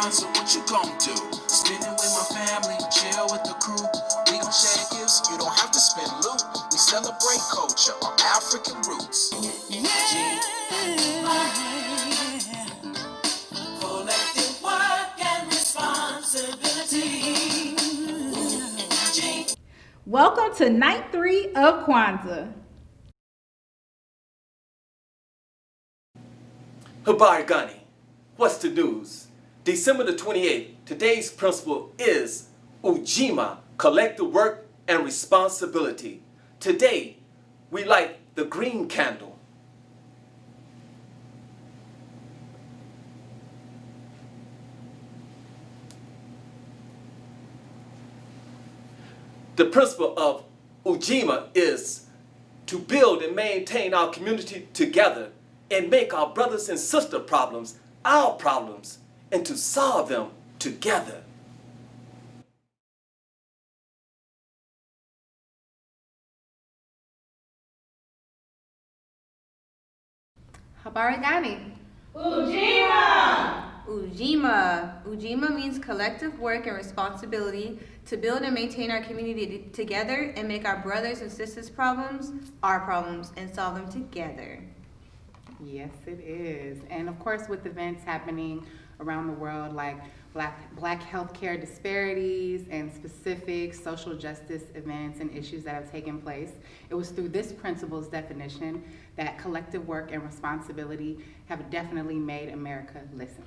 Kwanzaa, what you gon' do? Spending with my family, chill with the crew. We gon' share gifts, you don't have to spend loot. We celebrate culture, our African roots. Collective work and responsibility. Welcome to night 3 of Kwanzaa. Habari Gani, what's the news? December the 28th, today's principle is Ujima, collective work and responsibility. Today, we light the green candle. The principle of Ujima is to build and maintain our community together and make our brothers and sister problems our problems and to solve them together. Habari Gani. Ujima! Ujima means collective work and responsibility to build and maintain our community together and make our brothers and sisters' problems our problems and solve them together. Yes, it is. And of course, with events happening around the world like black healthcare disparities and specific social justice events and issues that have taken place, it was through this principle's definition that collective work and responsibility have definitely made America listen.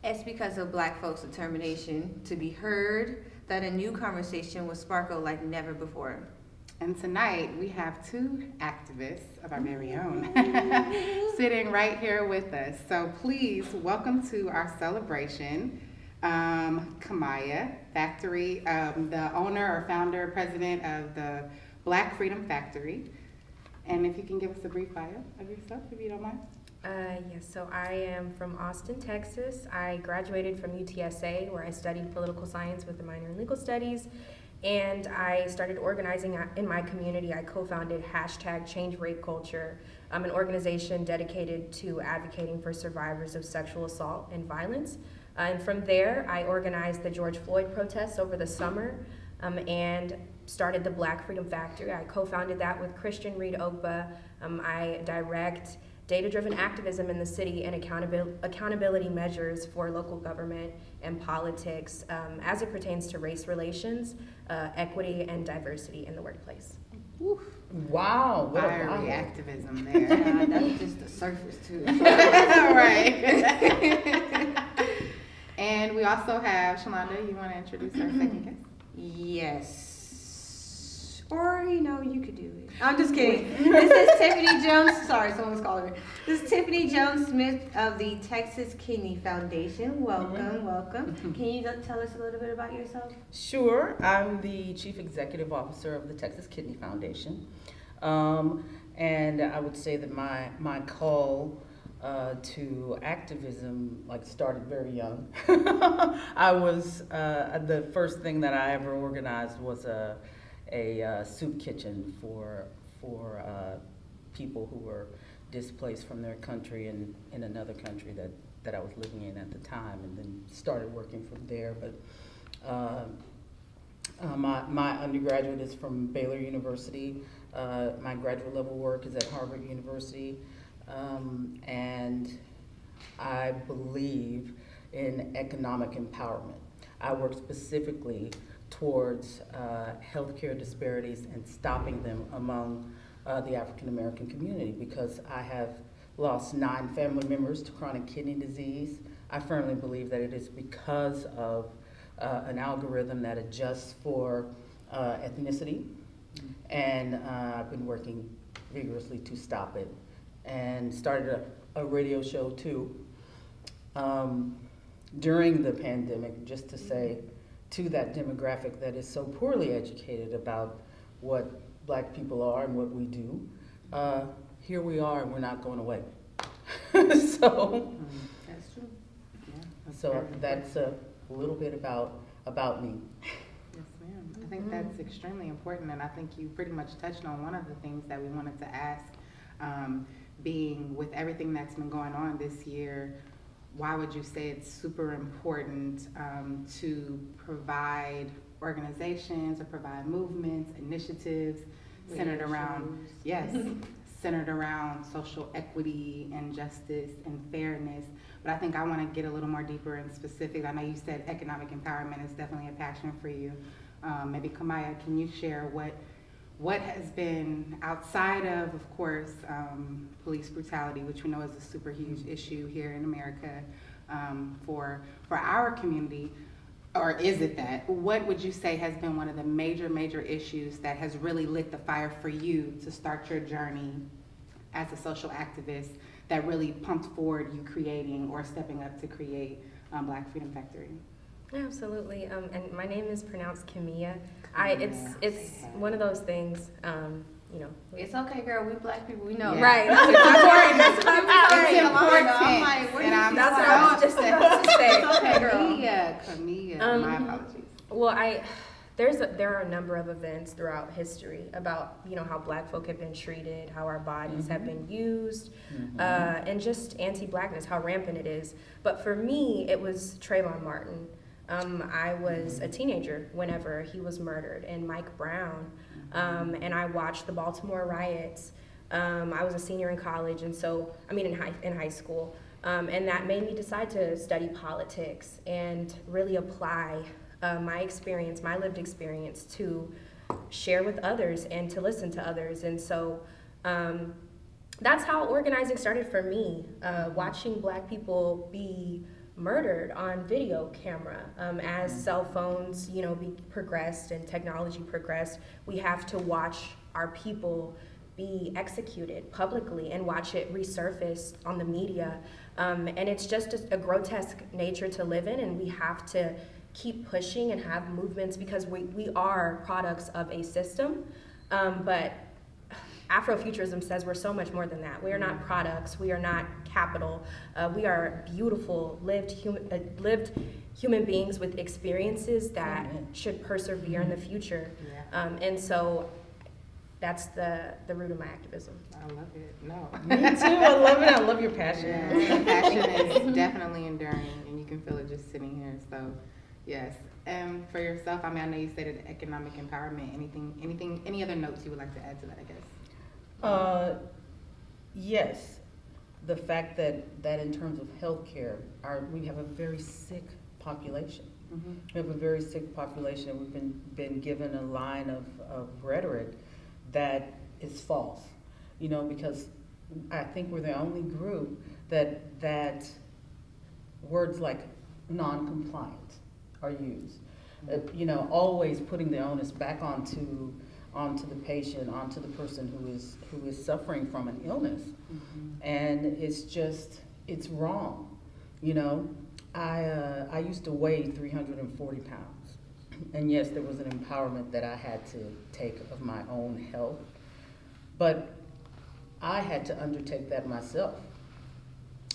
It's because of Black folks' determination to be heard that a new conversation will sparkle like never before. And tonight we have two activists of our very own sitting right here with us. So please welcome to our celebration, Kimiya Factory, the owner or founder, president of the Black Freedom Factory. And if you can give us a brief bio of yourself, if you don't mind. Yes, so I am from Austin, Texas. I graduated from UTSA, where I studied political science with a minor in legal studies. And I started organizing in my community. I co-founded #ChangeRapeCulture, an organization dedicated to advocating for survivors of sexual assault and violence. And from there, I organized the George Floyd protests over the summer and started the Black Freedom Factory. I co-founded that with Christian Reed Okpa. I direct data-driven activism in the city and accountability measures for local government and politics as it pertains to race relations, equity, and diversity in the workplace. Oof. Wow, what fiery activism there. That's just the surface too. Right. And we also have Shalonda. You want to introduce our second guest? Yes. Or, you could do it. I'm just kidding. This is Tiffany Jones. Sorry, someone's calling me. This is Tiffany Jones-Smith of the Texas Kidney Foundation. Welcome. Can you tell us a little bit about yourself? Sure. I'm the Chief Executive Officer of the Texas Kidney Foundation. And I would say that my call to activism started very young. I was, the first thing that I ever organized was a soup kitchen for people who were displaced from their country and in another country that I was living in at the time, and then started working from there. But my undergraduate is from Baylor University. My graduate level work is at Harvard University, and I believe in economic empowerment. I work specifically towards healthcare disparities and stopping them among the African American community, because I have lost 9 family members to chronic kidney disease. I firmly believe that it is because of an algorithm that adjusts for ethnicity, and I've been working vigorously to stop it, and started a radio show too during the pandemic, just to say to that demographic that is so poorly educated about what Black people are and what we do, here we are and we're not going away. So That's true. Yeah, so that's a little bit about me. Yes, ma'am. I think that's extremely important, and I think you pretty much touched on one of the things that we wanted to ask, being with everything that's been going on this year, why would you say it's super important to provide organizations or provide movements, initiatives centered around, centered around social equity and justice and fairness? But I think I want to get a little more deeper and specific. I know you said economic empowerment is definitely a passion for you. Maybe Kimiya, can you share what has been outside of course, police brutality, which we know is a super huge issue here in America for our community, or is it that? What would you say has been one of the major issues that has really lit the fire for you to start your journey as a social activist that really pumped forward you creating or stepping up to create Black Freedom Factory? Absolutely, and my name is pronounced Kimiya. It's one of those things, you know. It's okay, girl. We Black people, we know. Yeah. Right. That's important. That's what I'm It's important. I'm like, where And I'm That's what I was just about to say. It's okay, girl. Kimiya, my apologies. Well, there are a number of events throughout history about, you know, how Black folk have been treated, how our bodies have been used, and just anti-Blackness, how rampant it is. But for me, it was Trayvon Martin. I was a teenager whenever he was murdered, and Mike Brown, and I watched the Baltimore riots. I was a senior in college, and so, in high school, and that made me decide to study politics and really apply my experience, my lived experience, to share with others and to listen to others. And so that's how organizing started for me, watching Black people be murdered on video camera. As cell phones, you know, progressed and technology progressed, we have to watch our people be executed publicly and watch it resurface on the media. And it's just a grotesque nature to live in, and we have to keep pushing and have movements because we are products of a system. But Afrofuturism says we're so much more than that. We are not products. We are not capital. We are beautiful, lived human beings with experiences that should persevere in the future. And so that's the root of my activism. I love it. No. Me too. I love it. I love your passion. Yeah, the passion is definitely enduring, and you can feel it just sitting here. So, yes. And for yourself, I know you stated economic empowerment. Any other notes you would like to add to that, I guess? Yes, the fact that in terms of healthcare, we have a very sick population. We have a very sick population, and we've been given a line of rhetoric that is false. You know, because I think we're the only group that words like non-compliant are used. You know, always putting the onus back onto the patient, onto the person who is suffering from an illness. And it's wrong. You know, I used to weigh 340 pounds. And yes, there was an empowerment that I had to take of my own health. But I had to undertake that myself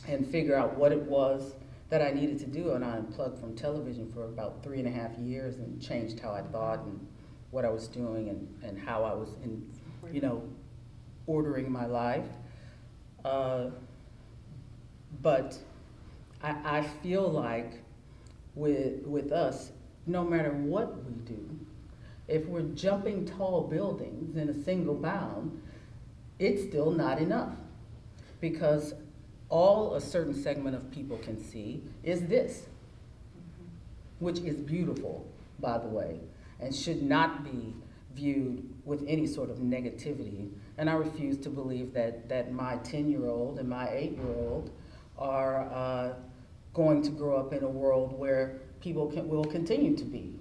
and figure out what it was that I needed to do. And I unplugged from television for about 3.5 years and changed how I thought and what I was doing and how I was ordering my life. But I feel like with us, no matter what we do, if we're jumping tall buildings in a single bound, it's still not enough. Because all a certain segment of people can see is this, which is beautiful, by the way, and should not be viewed with any sort of negativity. And I refuse to believe that my 10-year-old and my 8-year-old are going to grow up in a world where people will continue to be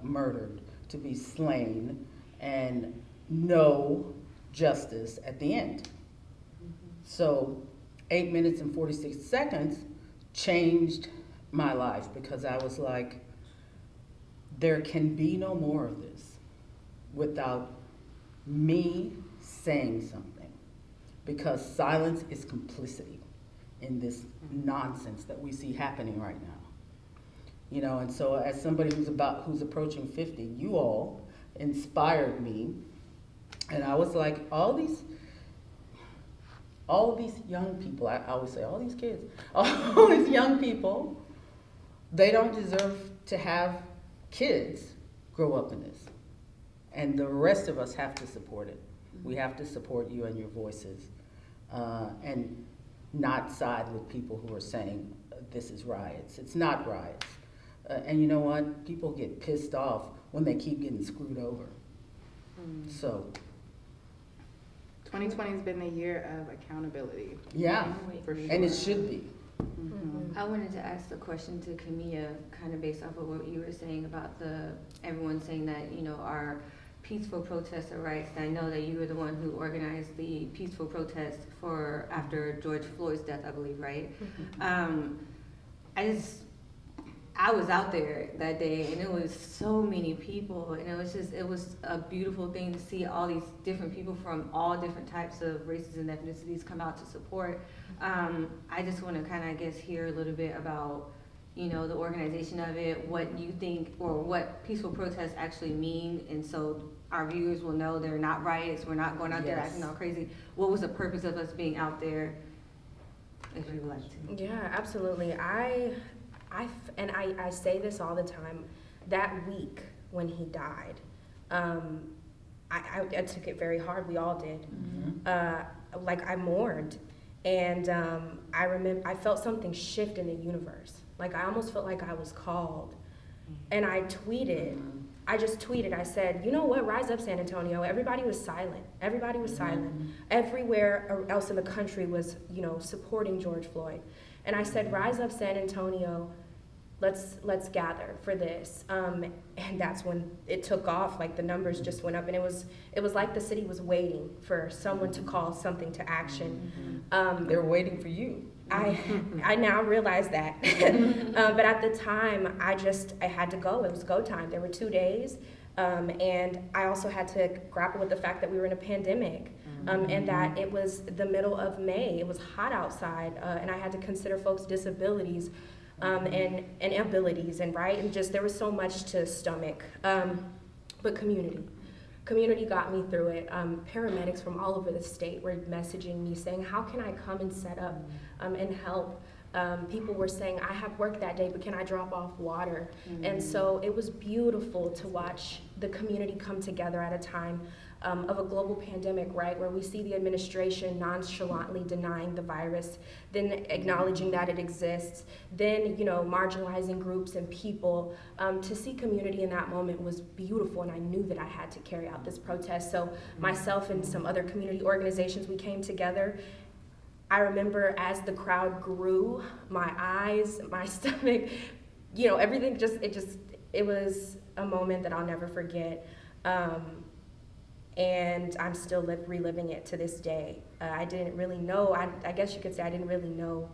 murdered, to be slain, and no justice at the end. So 8 minutes and 46 seconds changed my life, because I was like, there can be no more of this without me saying something, because silence is complicity in this nonsense that we see happening right now. You know, and so as somebody who's approaching 50, you all inspired me, and I was like, all all of these young people, I always say, all these kids, all these young people, they don't deserve to have kids grow up in this. And the rest of us have to support it. We have to support you and your voices, and not side with people who are saying this is riots. It's not riots. And you know what? People get pissed off when they keep getting screwed over. So 2020 has been the year of accountability. yeah, For sure. and it should be. I wanted to ask the question to Kimiya, kind of based off of what you were saying about everyone saying that, you know, our peaceful protests are rights. And I know that you were the one who organized the peaceful protest after George Floyd's death, I believe, right? I was out there that day, and it was so many people, and it was a beautiful thing to see all these different people from all different types of races and ethnicities come out to support. I just want to kind of, I guess, hear a little bit about, you know, the organization of it, what you think, or what peaceful protests actually mean, and so our viewers will know they're not riots, we're not going out there acting all crazy. What was the purpose of us being out there, if you would like to? Yeah, absolutely. I say this all the time. That week when he died, I took it very hard. We all did. Like, I mourned, and I remember I felt something shift in the universe. Like, I almost felt like I was called, and I tweeted. I just tweeted. I said, you know what? Rise up, San Antonio. Everybody was silent. Everybody was silent. Everywhere else in the country was, you know, supporting George Floyd. And I said, rise up, San Antonio. Let's gather for this. And that's when it took off. Like, the numbers just went up, and it was like the city was waiting for someone to call something to action. They were waiting for you. I now realize that. But at the time, I had to go. It was go time. There were 2 days. And I also had to grapple with the fact that we were in a pandemic, and that it was the middle of May. It was hot outside, and I had to consider folks' disabilities and abilities, and just there was so much to stomach. But community got me through it. Paramedics from all over the state were messaging me saying, how can I come and set up and help? People were saying, I have work that day, but can I drop off water? And so it was beautiful to watch the community come together at a time of a global pandemic, right, where we see the administration nonchalantly denying the virus, then acknowledging that it exists, then, you know, marginalizing groups and people. To see community in that moment was beautiful, and I knew that I had to carry out this protest. So myself and some other community organizations, we came together. I remember as the crowd grew, my eyes, my stomach, you know, everything it was a moment that I'll never forget. And I'm still reliving it to this day. I didn't really know, I guess you could say I didn't really know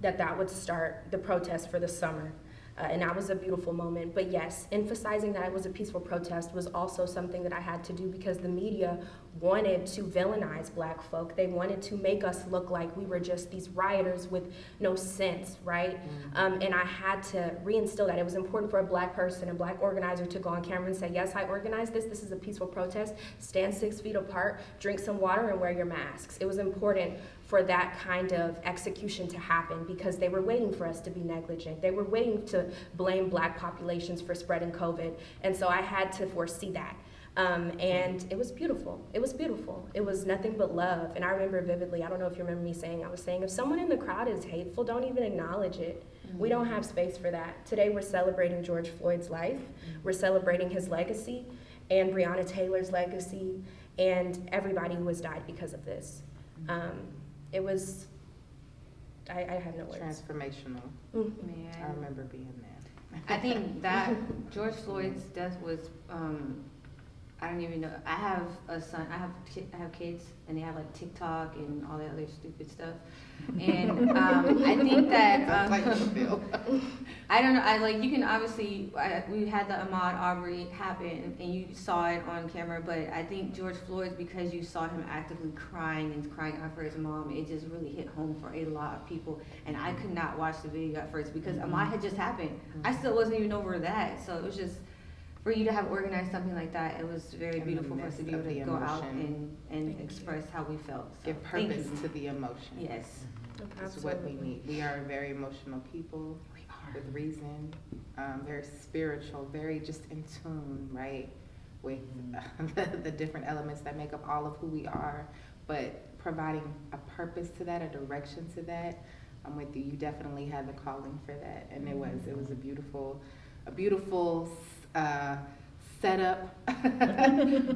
that would start the protest for the summer. And that was a beautiful moment. But yes, emphasizing that it was a peaceful protest was also something that I had to do because the media wanted to villainize Black folk. They wanted to make us look like we were just these rioters with no sense, right? And I had to reinstill that. It was important for a Black person, a Black organizer, to go on camera and say, yes, I organized this. This is a peaceful protest. Stand 6 feet apart, drink some water, and wear your masks. It was important for that kind of execution to happen because they were waiting for us to be negligent. They were waiting to blame Black populations for spreading COVID. And so I had to foresee that. And it was beautiful. It was beautiful. It was nothing but love. And I remember vividly, I don't know if you remember me saying, I was saying, if someone in the crowd is hateful, don't even acknowledge it. We don't have space for that. Today we're celebrating George Floyd's life. We're celebrating his legacy and Breonna Taylor's legacy and everybody who has died because of this. It was, I have no words. Transformational. Man. I remember being there. I think that George Floyd's death was, I don't even know. I have a son. I have kids, and they have like TikTok and all that other stupid stuff. And I think that I don't know. You can obviously. We had the Ahmaud Arbery happen, and you saw it on camera. But I think George Floyd, because you saw him actively crying out for his mom, it just really hit home for a lot of people. And I could not watch the video at first because Ahmaud had just happened. I still wasn't even over that. So it was just. for you to have organized something like that, it was very In the beautiful for us to be able midst to of go the out emotion. and express how we felt. So, Give thank purpose you. to the emotion. Yes. It's what we need. We are very emotional people with reason, very spiritual, very just in tune, right, with the different elements that make up all of who we are. But providing a purpose to that, a direction to that, I'm with you. You definitely had the calling for that, and it was a beautiful setup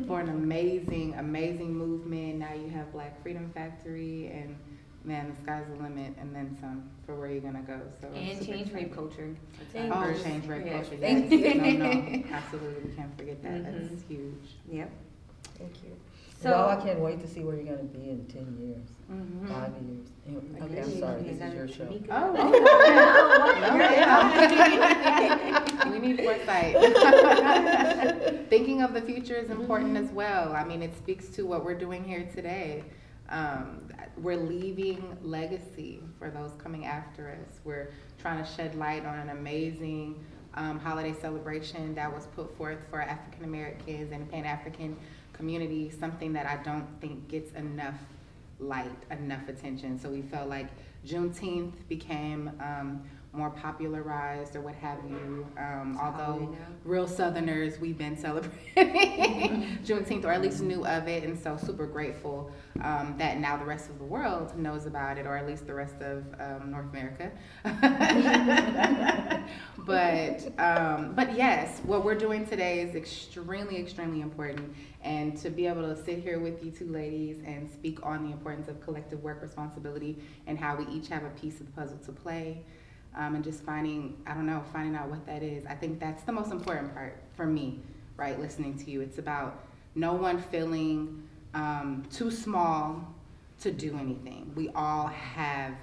for an amazing movement. Now you have Black Freedom Factory, and man, the sky's the limit, and then some for where you're gonna go. So I'm And super change excited. rape culture. Thank Oh, you. change rape Yes, culture. thank Yes. you. No, absolutely, we can't forget that. Mhm. That's huge. Yep. Thank you. So, Well, I can't wait to see where you're gonna be in 10 years, Mhm. 5 years. Anyway, Okay, Yes, I'm sorry, yes, this is your show. Tamika. Oh, we need foresight. Thinking of the future is important as well. I mean, it speaks to what we're doing here today. We're leaving legacy for those coming after us. We're trying to shed light on an amazing holiday celebration that was put forth for African Americans and Pan-African community, something that I don't think gets enough light, enough attention. So we felt like Juneteenth became more popularized or what have you. Although real Southerners, we've been celebrating Juneteenth, or at least knew of it, and so super grateful that now the rest of the world knows about it, or at least the rest of North America. But yes, what we're doing today is extremely important, and to be able to sit here with you two ladies and speak on the importance of collective work responsibility and how we each have a piece of the puzzle to play. And just finding out what that is. I think that's the most important part for me, right, listening to you. It's about no one feeling too small to do anything. We all have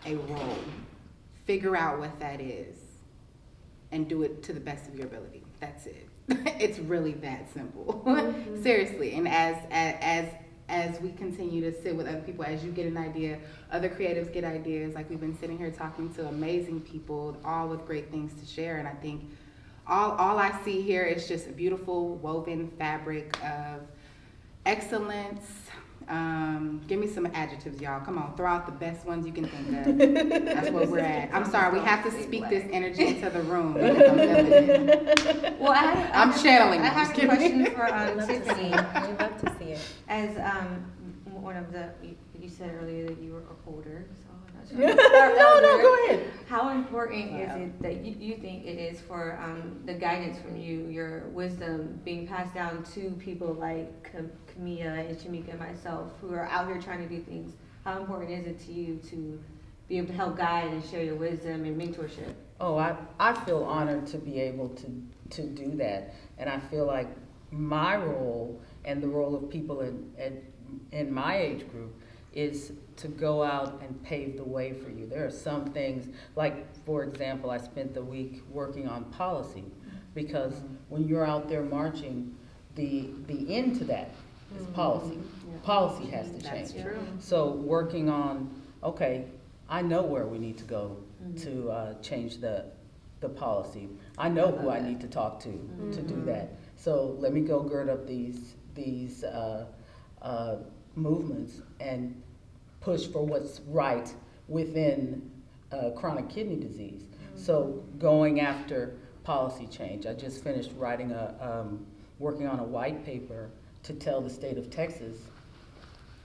a role. Figure out what that is and do it to the best of your ability. That's it. It's really that simple. Mm-hmm. Seriously. And as we continue to sit with other people, as you get an idea, other creatives get ideas, like we've been sitting here talking to amazing people, all with great things to share. And I think all I see here is just a beautiful woven fabric of excellence. Give me some adjectives, y'all. Come on, throw out the best ones you can think of. That's where we're at. I'm sorry, we have to speak this energy into the room. Well, I'm channeling. I have a question for Tiffany. We'd love to see it. As one of the, you said earlier that you were older, so I'm not sure. No, go ahead. How important is it that you think it is for the guidance from you, your wisdom being passed down to people like Kimiya and Shamika and myself who are out here trying to do things? How important is it to you to be able to help guide and share your wisdom and mentorship? Oh, I feel honored to be able to do that. And I feel like my role and the role of people in my age group is to go out and pave the way for you. There are some things, like, for example, I spent the week working on policy, because when you're out there marching, the end to that is policy. Yeah. Policy has to change. That's true. So working on, okay, I know where we need to go to change the policy. I know who I need to talk to do that. So let me go gird up these movements and push for what's right within chronic kidney disease. So going after policy change. I just finished writing working on a white paper to tell the state of Texas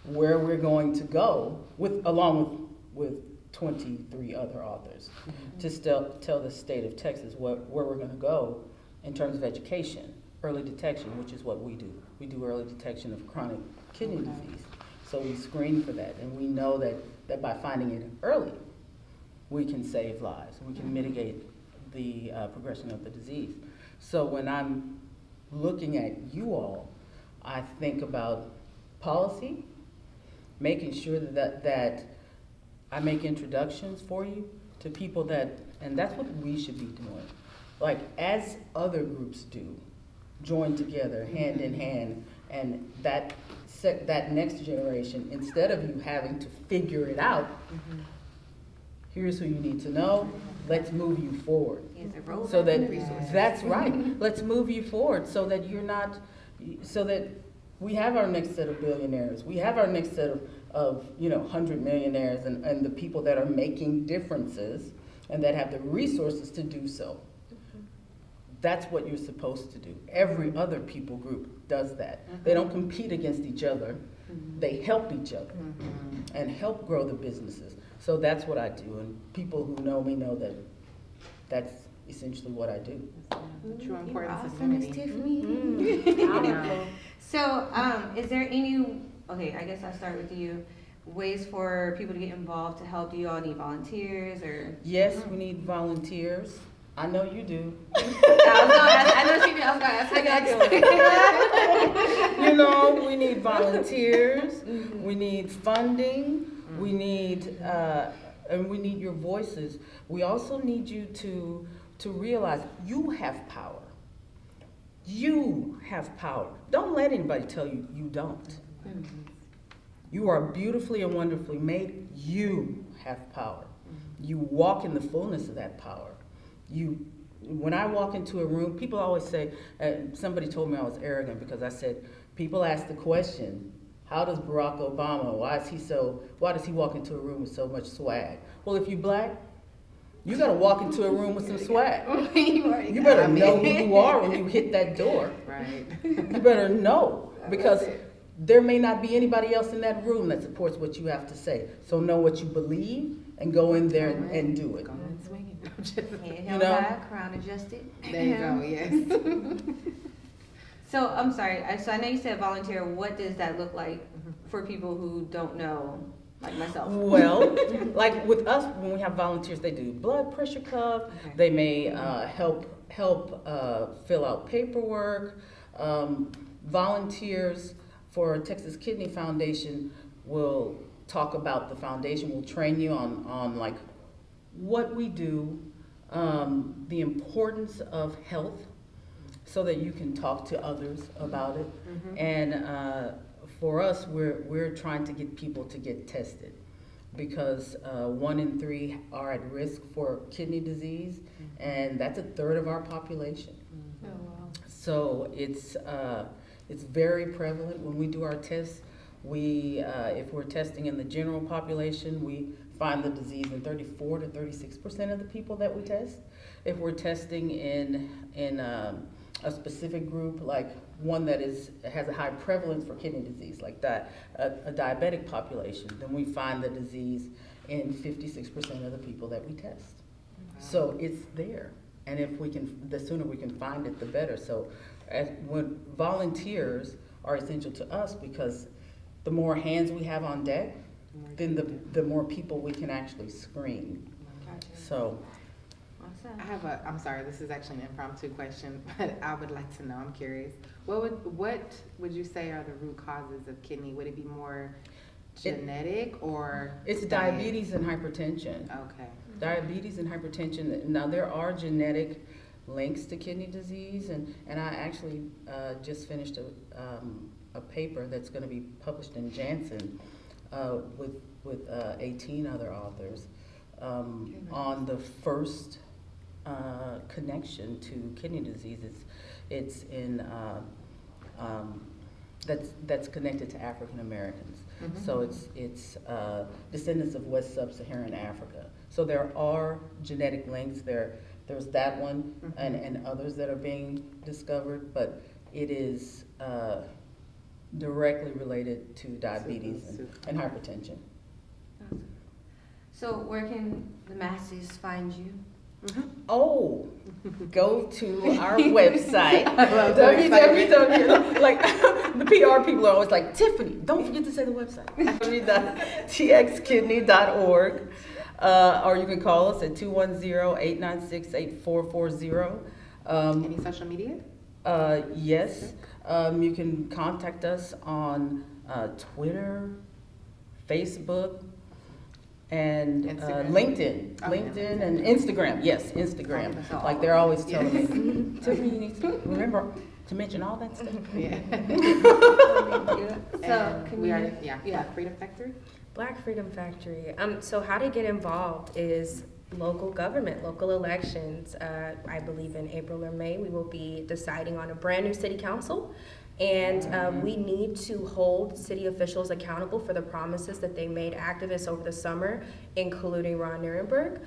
where we're going to go, along with 23 other authors, to tell the state of Texas where we're going to go in terms of education, early detection, which is what we do. We do early detection of chronic kidney disease. So we screen for that, and we know that by finding it early, we can save lives. We can mitigate the progression of the disease. So when I'm looking at you all, I think about policy, making sure that I make introductions for you to people and that's what we should be doing. Like, as other groups do, join together, hand in hand, and that next generation, instead of you having to figure it out, Here's who you need to know. Let's move you forward. Is a roadmap So that, and resources. that's right. Let's move you forward so that you're not, so that we have our next set of billionaires. We have our next set of 100 millionaires and the people that are making differences and that have the resources to do so. That's what you're supposed to do. Every other people group does that. They don't compete against each other. They help each other and help grow the businesses. So that's what I do. And people who know me know that that's essentially what I do. The true importance of Awesome, Miss unity. Tiffany. So, is there any, okay, I guess I'll start with you, ways for people to get involved to help? Do you all need volunteers or? Yes, we need volunteers. I know you do. I know she did. I was going to ask her next. We need volunteers. We need funding. We need, and we need your voices. We also need you to realize you have power. You have power. Don't let anybody tell you you don't. You are beautifully and wonderfully made. You have power. You walk in the fullness of that power. When I walk into a room, people always say, somebody told me I was arrogant because I said, people ask the question, how does Barack Obama, why does he walk into a room with so much swag? Well, if you're black, you gotta walk into a room with some swag. You better know who you are when you hit that door. Right. You better know, because there may not be anybody else in that room that supports what you have to say. So know what you believe and go in there and do it. Go and swing it. Head held high, crown adjusted. There you go, yes. So, I'm sorry, so I know you said volunteer. What does that look like for people who don't know, like myself? Well, like with us, when we have volunteers, they do blood pressure cuff. Okay. They may help fill out paperwork. Volunteers for Texas Kidney Foundation will talk about the foundation. We'll train you on like what we do, the importance of health, so that you can talk to others about it. And for us, we're trying to get people to get tested, because 1 in 3 are at risk for kidney disease, and that's 1/3 of our population. Oh, wow. So it's very prevalent. When we do our tests, if we're testing in the general population, we find the disease in 34 to 36% of the people that we test. If we're testing in a specific group, like one that has a high prevalence for kidney disease, like that, a diabetic population, then we find the disease in 56% of the people that we test. Wow. So it's there, and the sooner we can find it, the better. So when volunteers are essential to us, because the more hands we have on deck, then the more people we can actually screen. Gotcha. So. I'm sorry, this is actually an impromptu question, but I would like to know, I'm curious. What would you say are the root causes of kidney? Would it be more genetic or? It's diabetes and hypertension. Okay. Diabetes and hypertension. Now, there are genetic links to kidney disease, and I actually just finished a paper that's going to be published in Janssen with 18 other authors on the first connection to kidney disease. It's in that's connected to African Americans. So it's descendants of West Sub-Saharan Africa. So there are genetic links. There's that one and others that are being discovered, but it is directly related to diabetes and hypertension. Awesome. So where can the masses find you? Oh, go to our website. www. Like the PR people are always like, Tiffany, don't forget to say the website. www.txkidney.org. Or you can call us at 210-896-8440. Any social media? Yes. You can contact us on Twitter, Facebook, and LinkedIn. LinkedIn and Instagram. Yes, Instagram. Like they're always telling me, Tiffany, you need to remember to mention all that stuff. Yeah. So can we are Freedom Factory? Black Freedom Factory. So how to get involved is local government, local elections. I believe in April or May we will be deciding on a brand new city council. And we need to hold city officials accountable for the promises that they made activists over the summer, including Ron Nirenberg.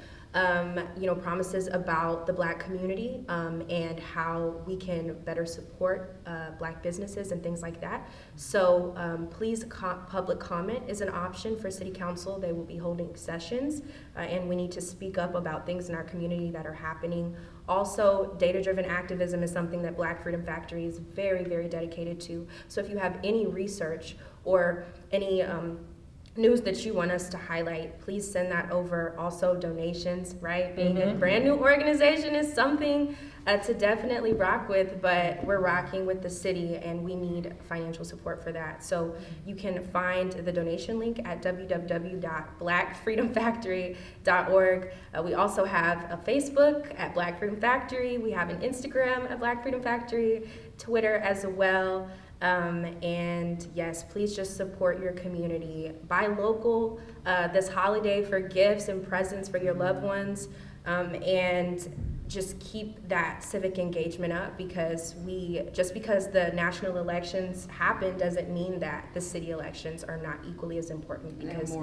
Promises about the Black community and how we can better support Black businesses and things like that. So please, public comment is an option for City Council. They will be holding sessions and we need to speak up about things in our community that are happening. Also, data-driven activism is something that Black Freedom Factory is very, very dedicated to. So if you have any research or any news that you want us to highlight, please send that over. Also donations, right? Being a brand new organization is something to definitely rock with, but we're rocking with the city and we need financial support for that. So you can find the donation link at www.blackfreedomfactory.org. We also have a Facebook at Black Freedom Factory. We have an Instagram at Black Freedom Factory, Twitter as well. And yes, please just support your community. Buy local this holiday for gifts and presents for your loved ones, and just keep that civic engagement up, because just because the national elections happen doesn't mean that the city elections are not equally as important, because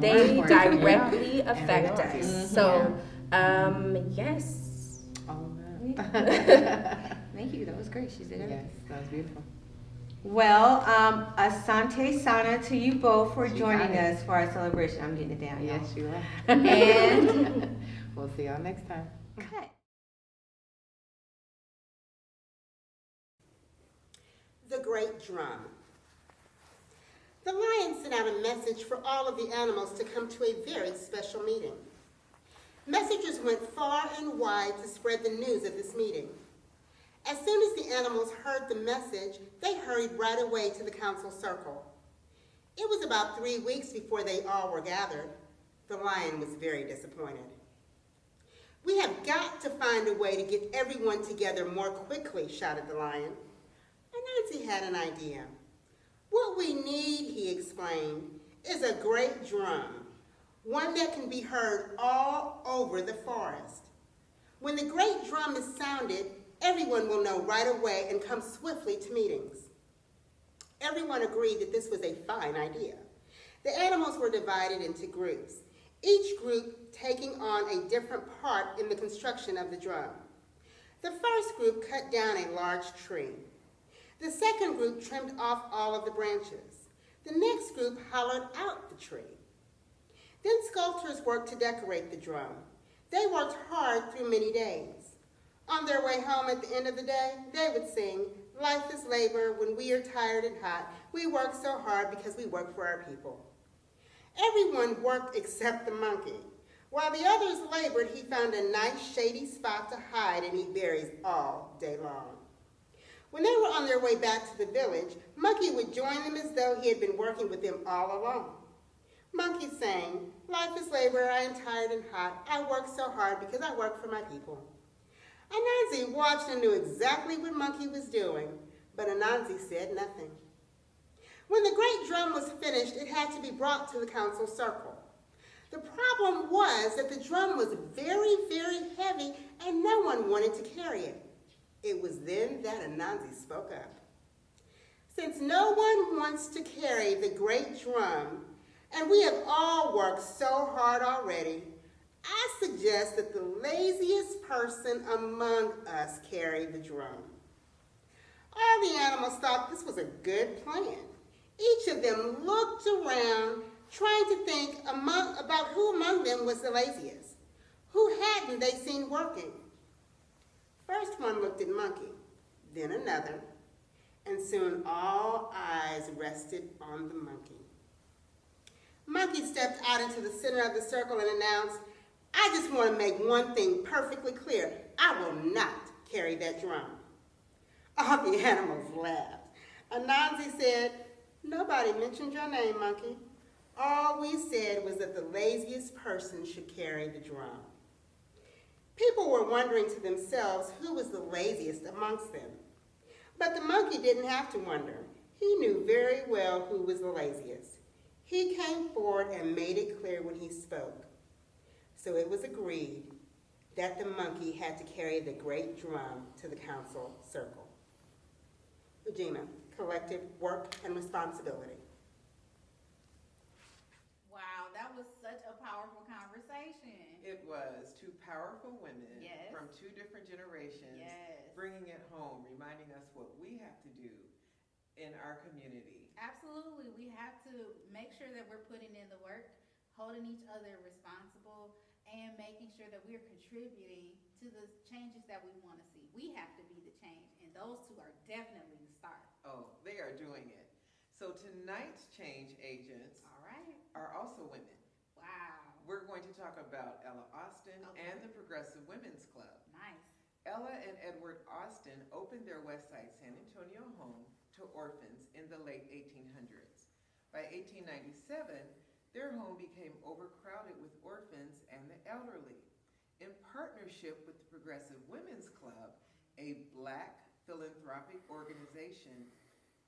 they directly affect us. So, yes. Thank you. That was great. She did it. Yes, that was beautiful. Well, asante sana to you both for She joining got it. us for our celebration. I'm getting it down, y'all. Yes, you are. And We'll see y'all next time. cut. The Great Drum. The Lion sent out a message for all of the animals to come to a very special meeting. Messengers went far and wide to spread the news of this meeting. As soon as the animals heard the message, they hurried right away to the council circle. It was about 3 weeks before they all were gathered. The lion was very disappointed. "We have got to find a way to get everyone together more quickly," shouted the lion. Anansi had an idea. "What we need," he explained, "is a great drum, one that can be heard all over the forest. When the great drum is sounded, everyone will know right away and come swiftly to meetings." Everyone agreed that this was a fine idea. The animals were divided into groups, each group taking on a different part in the construction of the drum. The first group cut down a large tree. The second group trimmed off all of the branches. The next group hollowed out the tree. Then sculptors worked to decorate the drum. They worked hard through many days. On their way home at the end of the day, they would sing, "Life is labor, when we are tired and hot, we work so hard because we work for our people." Everyone worked except the monkey. While the others labored, he found a nice shady spot to hide and eat berries all day long. When they were on their way back to the village, Monkey would join them as though he had been working with them all along. Monkey sang, "Life is labor, I am tired and hot, I work so hard because I work for my people." Anansi watched and knew exactly what Monkey was doing, but Anansi said nothing. When the great drum was finished, it had to be brought to the council circle. The problem was that the drum was very, very heavy and no one wanted to carry it. It was then that Anansi spoke up. "Since no one wants to carry the great drum, and we have all worked so hard already, I suggest that the laziest person among us carry the drum." All the animals thought this was a good plan. Each of them looked around, trying to think about who among them was the laziest. Who hadn't they seen working? First one looked at Monkey, then another, and soon all eyes rested on the monkey. Monkey stepped out into the center of the circle and announced, "I just want to make one thing perfectly clear. I will not carry that drum." All the animals laughed. Anansi said, "Nobody mentioned your name, Monkey. All we said was that the laziest person should carry the drum." People were wondering to themselves who was the laziest amongst them. But the monkey didn't have to wonder. He knew very well who was the laziest. He came forward and made it clear when he spoke. So it was agreed that the monkey had to carry the great drum to the council circle. Ujima, collective work and responsibility. Wow, that was such a powerful conversation. It was two powerful women Yes. from two different generations, Yes. bringing it home, reminding us what we have to do in our community. Absolutely. We have to make sure that we're putting in the work, holding each other responsible, and making sure that we're contributing to the changes that we want to see. We have to be the change, and those two are definitely the start. Oh, they are doing it. So tonight's change agents All right. are also women. Wow. We're going to talk about Ella Austin Okay. and the Progressive Women's Club. Nice. Ella and Edward Austin opened their Westside San Antonio home to orphans in the late 1800s. By 1897, their home became overcrowded with orphans and the elderly. In partnership with the Progressive Women's Club, a Black philanthropic organization,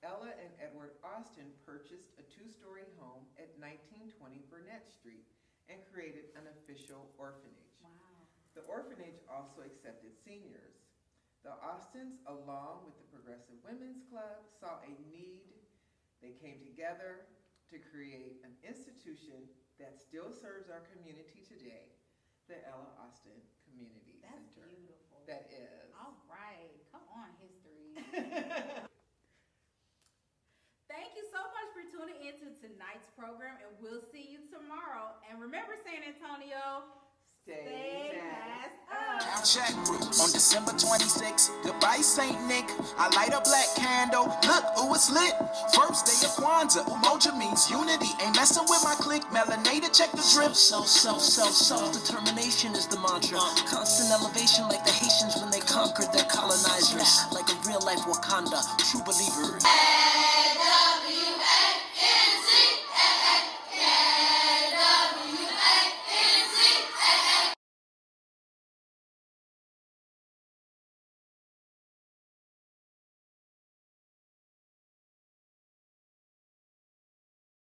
Ella and Edward Austin purchased a two-story home at 1920 Burnett Street and created an official orphanage. Wow. The orphanage also accepted seniors. The Austins, along with the Progressive Women's Club, saw a need. They came together to create an institution that still serves our community today, the Ella Austin Community That's Center. beautiful. That is. All right. Come on, history. Thank you so much for tuning into tonight's program, and we'll see you tomorrow. And remember, San Antonio, stay masked up. Now check on December 26th. Goodbye, Saint Nick. I light a black candle. Look, ooh, it's lit. First day of Kwanzaa. Umoja means unity. Ain't messing with my clique. Melanated, check the drip. Self-determination is the mantra. Constant elevation like the Haitians when they conquered their colonizers. Like a real life Wakanda, true believers.